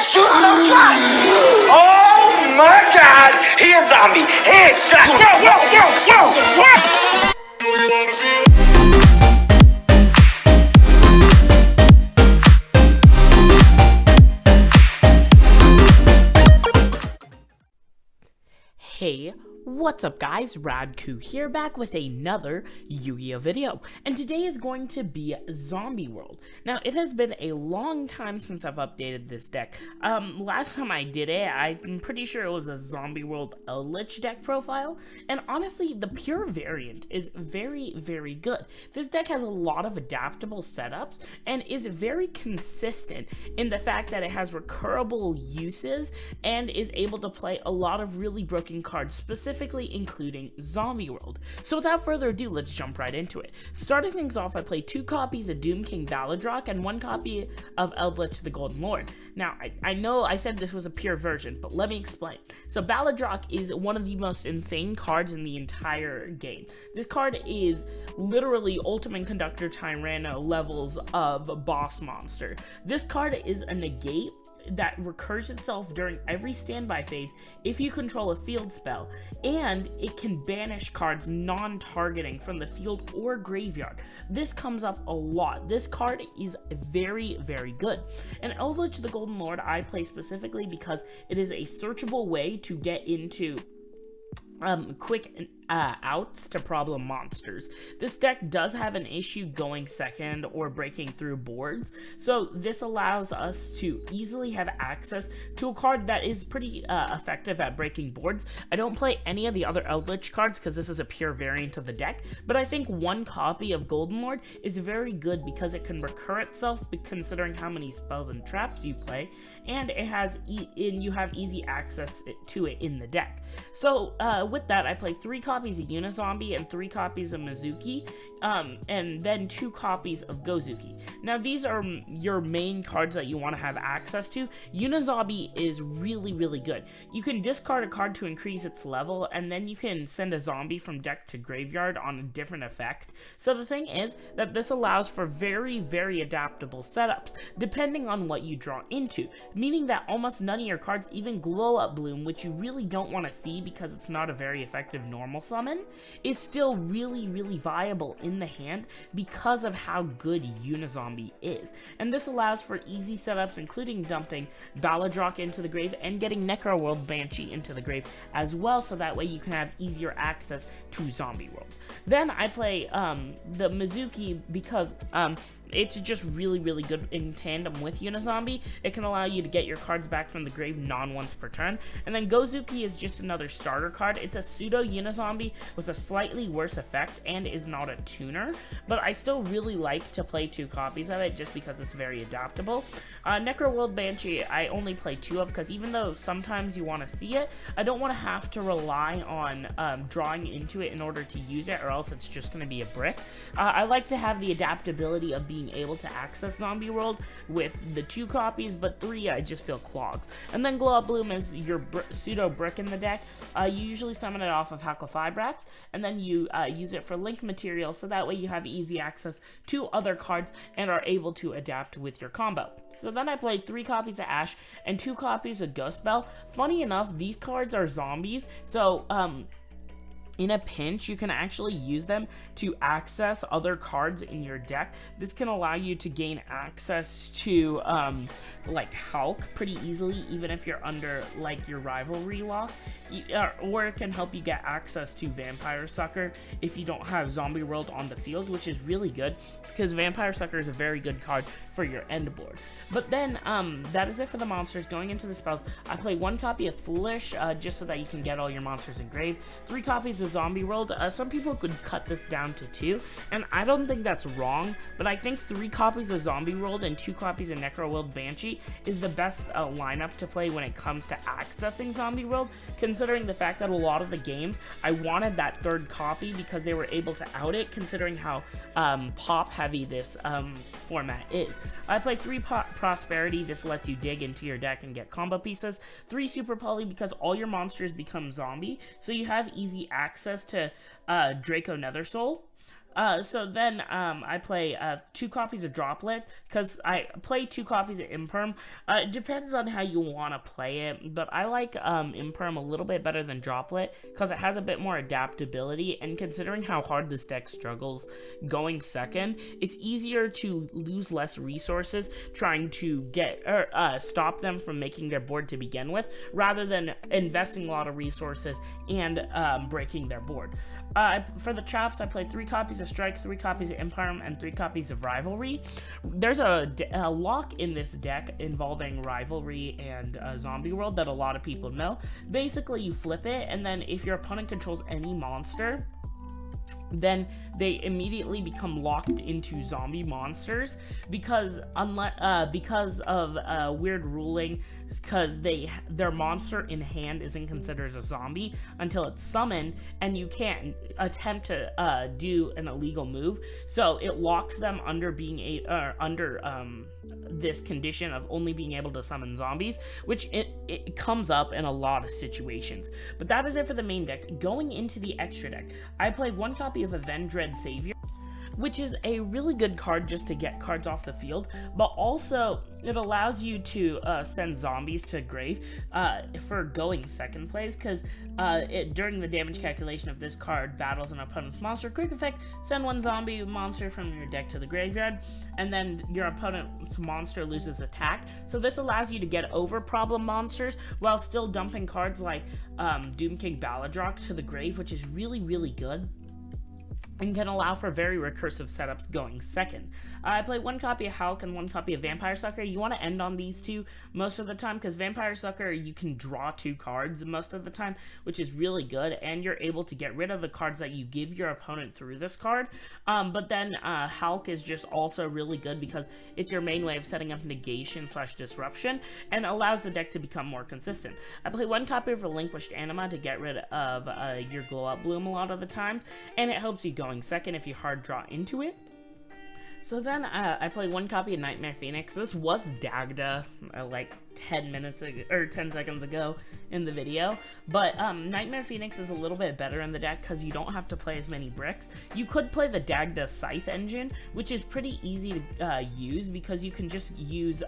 shoot some shots! Oh my god! Hands on me! Headshot! Hey, what's up guys, Radku here, back with another Yu-Gi-Oh video, and today is going to be Zombie World. Now, it has been a long time since I've updated this deck. Last time I did it, I'm pretty sure it was a Zombie World Lich deck profile, and honestly, the pure variant is very, very good. This deck has a lot of adaptable setups, and is very consistent in the fact that it has recurrable uses, and is able to play a lot of really broken cards, specifically including Zombie World. So without further ado, let's jump right into it. Starting things off, I play 2 copies of Doom King Baladrock and 1 copy of Eldritch the Golden Lord. Now, I know I said this was a pure version, but let me explain. So Baladrock is one of the most insane cards in the entire game. This card is literally Ultimate Conductor Tyranno levels of boss monster. This card is a negate that recurs itself during every standby phase if you control a field spell, and it can banish cards non-targeting from the field or graveyard. This comes up a lot. This card is very, very good. And Eldritch the Golden Lord I play specifically because it is a searchable way to get into quick outs to problem monsters. This deck does have an issue going second or breaking through boards, so this allows us to easily have access to a card that is pretty effective at breaking boards. I don't play any of the other Eldritch cards because this is a pure variant of the deck, but I think 1 copy of Golden Lord is very good because it can recur itself considering how many spells and traps you play, and it has you have easy access to it in the deck. So with that, I play 3 copies of Unizombie and 3 copies of Mizuki, and then 2 copies of Gozuki. Now, these are your main cards that you want to have access to. Unizombie is really, really good. You can discard a card to increase its level, and then you can send a zombie from deck to graveyard on a different effect. So the thing is that this allows for very, very adaptable setups, depending on what you draw into, meaning that almost none of your cards even Glow Up Bloom, which you really don't want to see because it's not a very effective normal summon, is still really, really viable in the hand because of how good Unizombie is. And this allows for easy setups, including dumping Baladrock into the grave and getting Necroworld Banshee into the grave as well, so that way you can have easier access to Zombie World. Then I play the Mizuki because it's just really, really good in tandem with Unizombie. It can allow you to get your cards back from the grave non-once per turn. And then Gozuki is just another starter card. It's a pseudo Unizombie with a slightly worse effect and is not a tuner, but I still really like to play 2 copies of it just because it's very adaptable. Necroworld Banshee I only play 2 of because even though sometimes you want to see it, I don't want to have to rely on drawing into it in order to use it, or else it's just going to be a brick. I like to have the adaptability of being able to access Zombie World with the 2 copies, but 3 I just feel clogs. And then Glow Up Bloom is your pseudo brick in the deck. You usually summon it off of Hacklefibrax, and then you use it for link material, so that way you have easy access to other cards and are able to adapt with your combo. So then I play 3 copies of Ash and 2 copies of Ghost Bell. Funny enough, these cards are zombies, so in a pinch, you can actually use them to access other cards in your deck. This can allow you to gain access to, like, Hulk pretty easily, even if you're under, like, your rivalry lock. Or it can help you get access to Vampire Sucker if you don't have Zombie World on the field, which is really good, because Vampire Sucker is a very good card for your end board. But then, that is it for the monsters. Going into the spells, I play 1 copy of Foolish, just so that you can get all your monsters in grave. 3 copies of Zombie World. Some people could cut this down to 2, and I don't think that's wrong, but I think 3 copies of Zombie World and 2 copies of Necroworld Banshee is the best lineup to play when it comes to accessing Zombie World, considering the fact that a lot of the games, I wanted that 3rd copy because they were able to out it, considering how pop heavy this format is. I play 3 Prosperity. This lets you dig into your deck and get combo pieces. 3 Super Poly because all your monsters become zombie, so you have easy access to Draco Nethersoul. So then I play 2 copies of Droplet, because I play 2 copies of Imperm. It depends on how you want to play it, but I like Imperm a little bit better than Droplet, because it has a bit more adaptability, and considering how hard this deck struggles going second, it's easier to lose less resources trying to stop them from making their board to begin with, rather than investing a lot of resources and breaking their board. For the traps, I play 3 copies of Strike, 3 copies of Empire, and 3 copies of Rivalry. There's a lock in this deck involving Rivalry and Zombie World that a lot of people know. Basically, you flip it, and then if your opponent controls any monster, then they immediately become locked into zombie monsters, because of weird ruling, because their monster in hand isn't considered a zombie until it's summoned, and you can't attempt to do an illegal move, so it locks them under this condition of only being able to summon zombies, which it comes up in a lot of situations. But that is it for the main deck. Going into the extra deck, I play 1 copy of Avenged Savior, which is a really good card just to get cards off the field, but also it allows you to send zombies to grave for going second place, because during the damage calculation of this card battles an opponent's monster, quick effect, send 1 zombie monster from your deck to the graveyard, and then your opponent's monster loses attack. So this allows you to get over problem monsters while still dumping cards like Doom King Baladrock to the grave, which is really, really good, and can allow for very recursive setups going second. I play 1 copy of Hulk and 1 copy of Vampire Sucker. You want to end on these 2 most of the time, because Vampire Sucker, you can draw 2 cards most of the time, which is really good, and you're able to get rid of the cards that you give your opponent through this card. But then Hulk is just also really good because it's your main way of setting up negation/disruption, and allows the deck to become more consistent. I play 1 copy of Relinquished Anima to get rid of your Glow Up Bloom a lot of the times, and it helps you going second if you hard draw into it. So then I play 1 copy of Nightmare Phoenix. This was Dagda like 10 seconds ago in the video, but Nightmare Phoenix is a little bit better in the deck because you don't have to play as many bricks. You could play the Dagda Scythe engine, which is pretty easy to use, because you can just use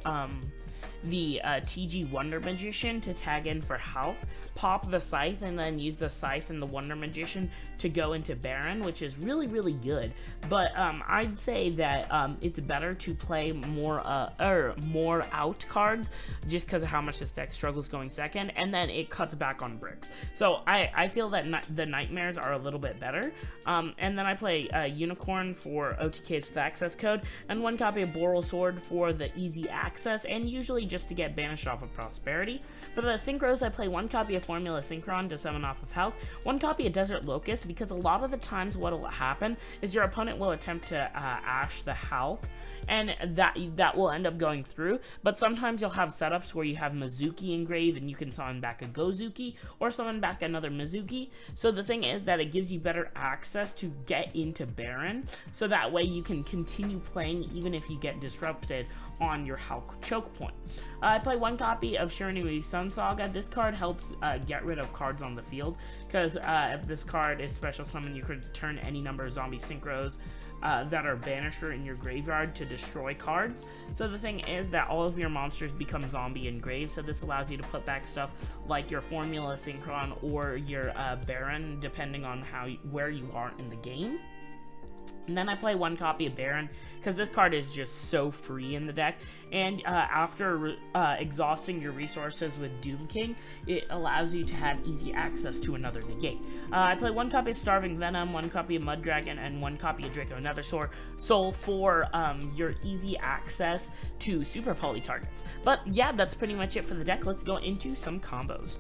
the TG Wonder Magician to tag in for Hulk, pop the Scythe, and then use the Scythe and the Wonder Magician to go into Baron, which is really, really good. But I'd say that it's better to play more out cards, just because of how much this deck struggles going second, and then it cuts back on bricks. So I feel that the Nightmares are a little bit better. And then I play Unicorn for OTKs with access code, and 1 copy of Boral Sword for the easy access, and usually just to get banished off of Prosperity. For the Synchros, I play 1 copy of Formula Synchron to summon off of Hulk, 1 copy of Desert Locust, because a lot of the times what will happen is your opponent will attempt to Ash the Hulk, and that will end up going through, but sometimes you'll have setups where you have Mizuki engraved and you can summon back a Gozuki, or summon back another Mizuki. So the thing is that it gives you better access to get into Baron, so that way you can continue playing even if you get disrupted on your Hulk choke point. I play 1 copy of Shiranui Sun Saga. This card helps get rid of cards on the field, because if this card is special summon, you can turn any number of zombie synchros that are banished or in your graveyard to destroy cards. So the thing is that all of your monsters become zombie engraved, so this allows you to put back stuff like your Formula Synchron or your Baron, depending on where you are in the game. And then I play 1 copy of Baron, because this card is just so free in the deck, and after exhausting your resources with Doom King, it allows you to have easy access to another negate. I play 1 copy of Starving Venom, 1 copy of Mud Dragon, and 1 copy of Draco Nether Soul for your easy access to super poly targets. But yeah, that's pretty much it for the deck. Let's go into some combos.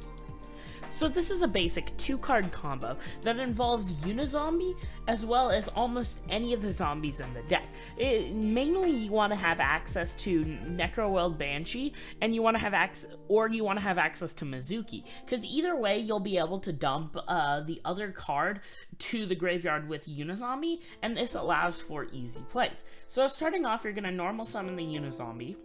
So this is a basic 2-card combo that involves Unizombie as well as almost any of the zombies in the deck. Mainly you want to have access to Necroworld Banshee, and you want to have access to Mizuki, because either way you'll be able to dump the other card to the graveyard with Unizombie, and this allows for easy plays. So starting off, you're going to normal summon the Unizombie.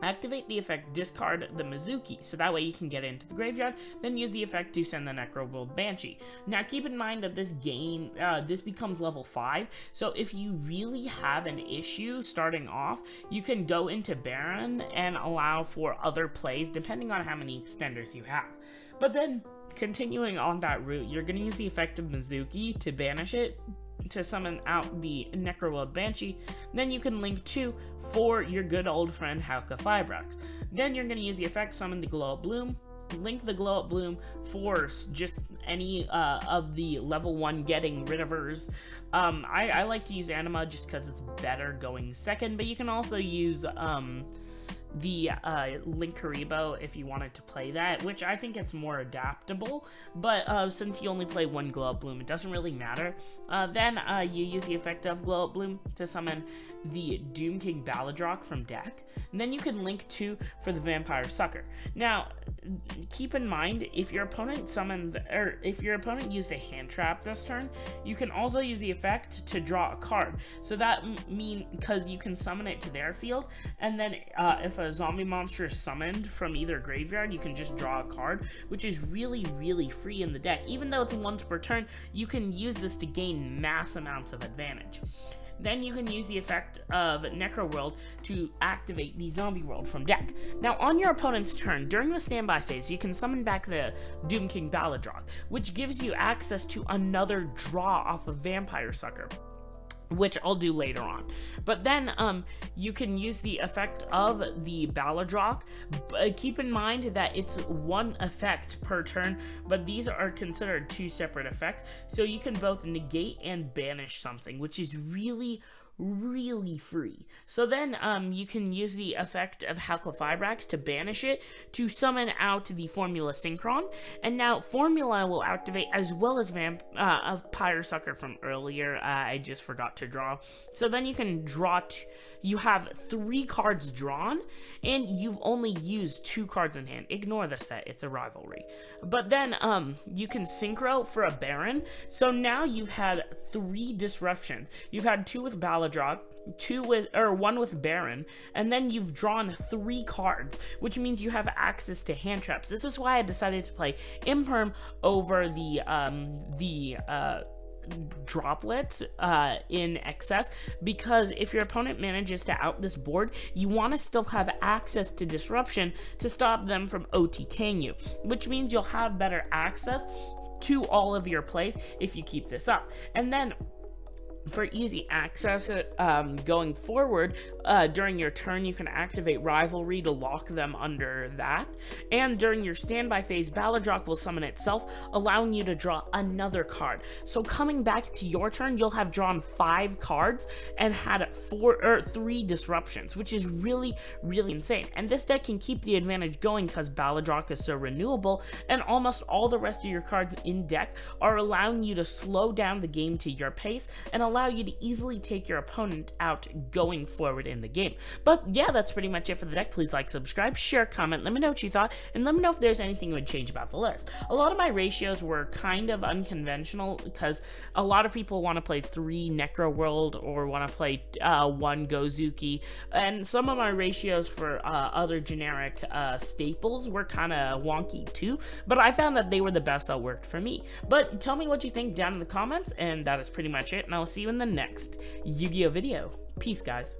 activate the effect discard the Mizuki, so that way you can get into the graveyard, then use the effect to send the Necroworld Banshee. Now keep in mind that this game, this becomes level 5, so if you really have an issue starting off, you can go into Baron and allow for other plays depending on how many extenders you have. But then, continuing on that route, you're going to use the effect of Mizuki to banish it, to summon out the Necroworld Banshee. Then you can link 2 for your good old friend Halka Fibrax. Then you're going to use the effect summon the Glow Up Bloom, link the Glow Up Bloom for just any of the level 1 getting Ridivers. I like to use Anima just because it's better going second, but you can also use the Link Karibo if you wanted to play that, which I think it's more adaptable, but since you only play 1 Glow Up Bloom, it doesn't really matter. Then you use the effect of Glow Up Bloom to summon the Doom King Baladrock from deck, and then you can link 2 for the Vampire Sucker. Now, keep in mind, if your opponent summoned, or if your opponent used a hand trap this turn, you can also use the effect to draw a card. So that means, because you can summon it to their field, and then if a zombie monster is summoned from either graveyard, you can just draw a card, which is really free in the deck. Even though it's once per turn, you can use this to gain mass amounts of advantage. Then you can use the effect of Necroworld to activate the Zombie World from deck. Now, on your opponent's turn, during the standby phase, you can summon back the Doom King Baladrock, which gives you access to another draw off of Vampire Sucker, which I'll do later on. But then you can use the effect of the Baladrock. Keep in mind that it's 1 effect per turn, but these are considered 2 separate effects, so you can both negate and banish something, which is really free. So then you can use the effect of Halka Fibrax to banish it to summon out the Formula Synchron, and now Formula will activate as well as Vampire Sucker from earlier. I just forgot to draw. So then you can draw you have 3 cards drawn, and you've only used 2 cards in hand. Ignore the set, it's a rivalry. But then you can Synchro for a Baron, so now you've had 3 disruptions. You've had 2 with Baladrock, 1 with Baron, and then you've drawn 3 cards, which means you have access to hand traps. This is why I decided to play Imperm over the droplets in excess, because if your opponent manages to out this board, you want to still have access to disruption to stop them from OTKing you, which means you'll have better access to all of your plays if you keep this up. And then for easy access going forward, during your turn, you can activate Rivalry to lock them under that. And during your standby phase, Baladrock will summon itself, allowing you to draw another card. So coming back to your turn, you'll have drawn 5 cards and had 3 disruptions, which is really insane. And this deck can keep the advantage going because Baladrock is so renewable, and almost all the rest of your cards in deck are allowing you to slow down the game to your pace and allow you to easily take your opponent out going forward in the game. But yeah, that's pretty much it for the deck. Please like, subscribe, share, comment, let me know what you thought, and let me know if there's anything you would change about the list. A lot of my ratios were kind of unconventional because a lot of people want to play 3 Necroworld or want to play 1 Gozuki, and some of my ratios for other generic staples were kind of wonky too, but I found that they were the best that worked for me. But tell me what you think down in the comments, and that is pretty much it, and I'll see you in the next Yu-Gi-Oh video. Peace, guys.